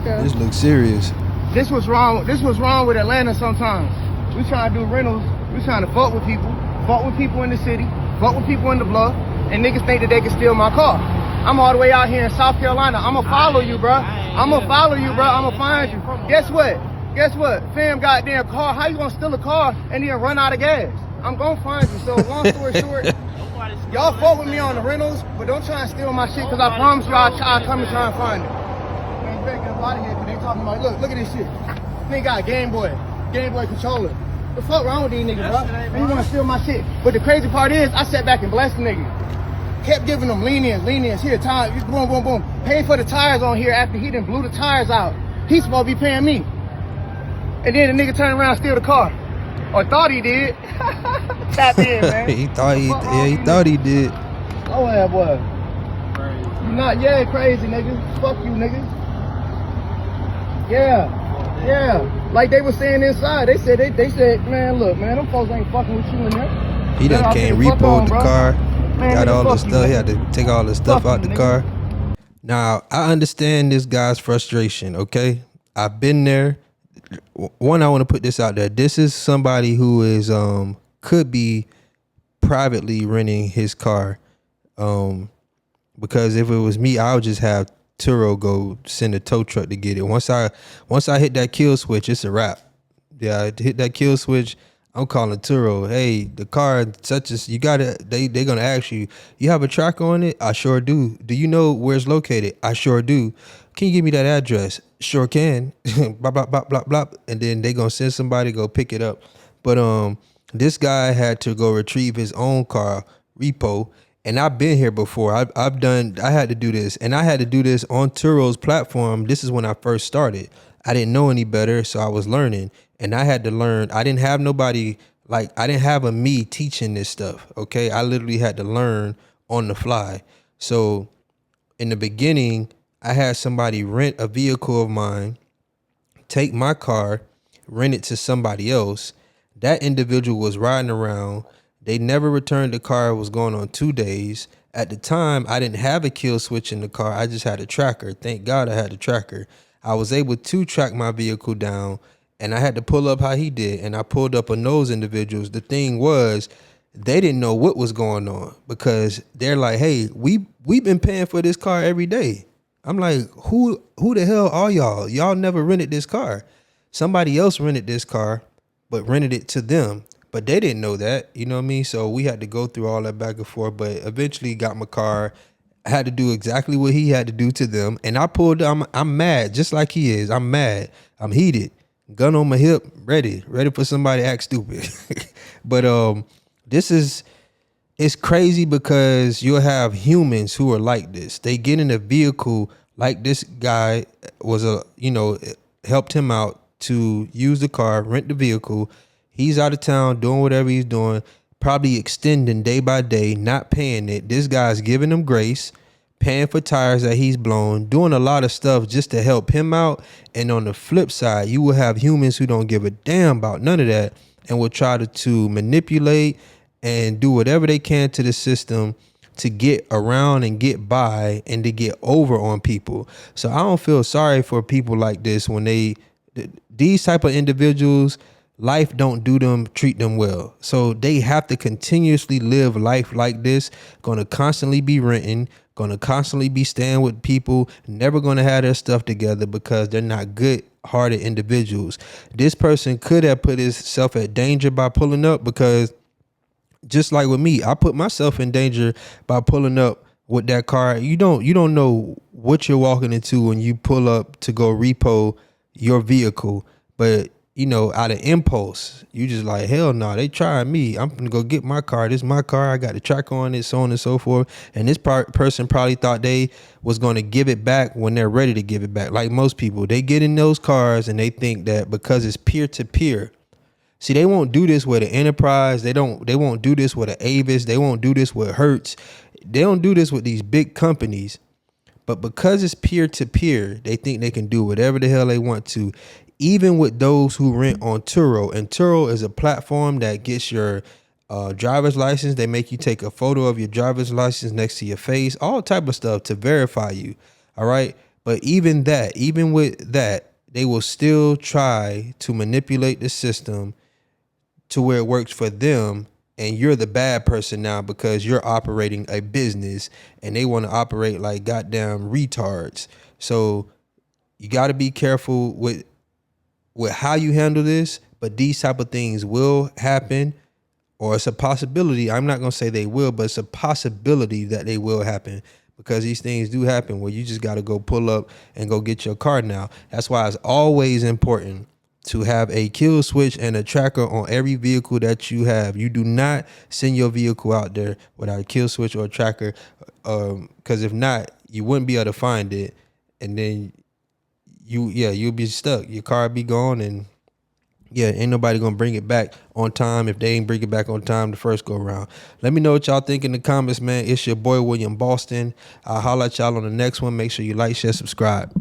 Okay. This looks serious. This was wrong. This was wrong with Atlanta sometimes. We trying to do rentals. We trying to fuck with people in the city, fuck with people in the bluff, and niggas think that they can steal my car. I'm all the way out here in South Carolina. I'ma follow you, bro. I'ma follow you, bro. I'ma find you. Guess what? Guess what? Fam goddamn car. How you gonna steal a car and then run out of gas? I'm gonna find you. So long story short, y'all fuck with me on the rentals, but don't try and steal my shit, cause I promise you I'll come and try and find it. Man, you better get up out of here, cause they talking about, look at this shit. They got a Game Boy controller. The fuck wrong with these niggas, bro? And you wanna steal my shit. But the crazy part is, I sat back and blessed the nigga. Kept giving them lenience. Here, tire, boom, boom, boom. Paid for the tires on here after he done blew the tires out. He's supposed to be paying me. And then the nigga turned around and steal the car. Or thought he did. Tap in, man. he thought he did. Oh, yeah, boy. You not, crazy, nigga. Fuck you, nigga. Yeah. Like they were saying inside. They said, man, look, man, them folks ain't fucking with you in there. He done came repoed the car. Man, got all the stuff. He had to take all the stuff out the car. Now, I understand this guy's frustration, okay? I've been there. One, I want to put this out there. This is somebody who is could be privately renting his car. Because if it was me, I would just have Turo go send a tow truck to get it. Once I hit that kill switch, it's a wrap. Yeah, I hit that kill switch, I'm calling Turo. Hey, the car such as you gotta. They gonna ask you. You have a tracker on it? I sure do. Do you know where it's located? I sure do. Can you give me that address? Sure can. Blah blah blah blah blah. And then they gonna send somebody to go pick it up. But this guy had to go retrieve his own car repo. And I've been here before. I had to do this, and I had to do this on Turo's platform. This is when I first started. I didn't know any better, so I was learning. And I had to learn. I didn't have nobody, I didn't have a me teaching this stuff, okay? I literally had to learn on the fly. So in the beginning, I had somebody rent a vehicle of mine, take my car, rent it to somebody else. That individual was riding around. They never returned the car. It was going on 2 days. At the time, I didn't have a kill switch in the car. I just had a tracker. Thank God I had a tracker. I was able to track my vehicle down. And I had to pull up how he did. And I pulled up on those individuals. The thing was, they didn't know what was going on because they're like, hey, we've been paying for this car every day. I'm like, who the hell are y'all? Y'all never rented this car. Somebody else rented this car, but rented it to them. But they didn't know that, you know what I mean? So we had to go through all that back and forth, but eventually got my car. I had to do exactly what he had to do to them. And I pulled, I'm mad, just like he is. I'm mad. I'm heated. Gun on my hip, ready for somebody to act stupid. But it's crazy because you'll have humans who are like this. They get in a vehicle like this guy helped him out to use the car, rent the vehicle. He's out of town doing whatever he's doing, probably extending day by day, not paying it. This guy's giving him grace, paying for tires that he's blown, doing a lot of stuff just to help him out. And on the flip side, you will have humans who don't give a damn about none of that and will try to manipulate and do whatever they can to the system to get around and get by and to get over on people. So I don't feel sorry for people like this when these type of individuals, life don't treat them well. So they have to continuously live life like this, going to constantly be renting, going to constantly be staying with people, never going to have their stuff together because they're not good-hearted individuals. This person could have put himself at danger by pulling up because just like with me, I put myself in danger by pulling up with that car. You don't know what you're walking into when you pull up to go repo your vehicle, but out of impulse, you just like, hell no, they trying me. I'm gonna go get my car. This is my car. I got a tracker on it, so on and so forth. And this person probably thought they was gonna give it back when they're ready to give it back. Like most people, they get in those cars and they think that because it's peer to peer. See, they won't do this with an Enterprise. They won't do this with an Avis. They won't do this with Hertz. They don't do this with these big companies. But because it's peer to peer, they think they can do whatever the hell they want to. Even with those who rent on Turo. And Turo is a platform that gets your driver's license. They make you take a photo of your driver's license next to your face, all type of stuff to verify you. All right. But even with that, they will still try to manipulate the system to where it works for them, and you're the bad person now because you're operating a business and they want to operate like goddamn retards. So you got to be careful with how you handle this, but these type of things will happen, or it's a possibility. I'm not going to say they will, but it's a possibility that they will happen, because these things do happen where you just got to go pull up and go get your car now. That's why it's always important to have a kill switch and a tracker on every vehicle that you have. You do not send your vehicle out there without a kill switch or a tracker, because if not, you wouldn't be able to find it, and then you'll be stuck. Your car be gone, and ain't nobody gonna bring it back on time if they ain't bring it back on time the first go around. Let me know what y'all think in the comments, man. It's your boy William Boston. I'll holler at y'all on the next one. Make sure you like, share, subscribe.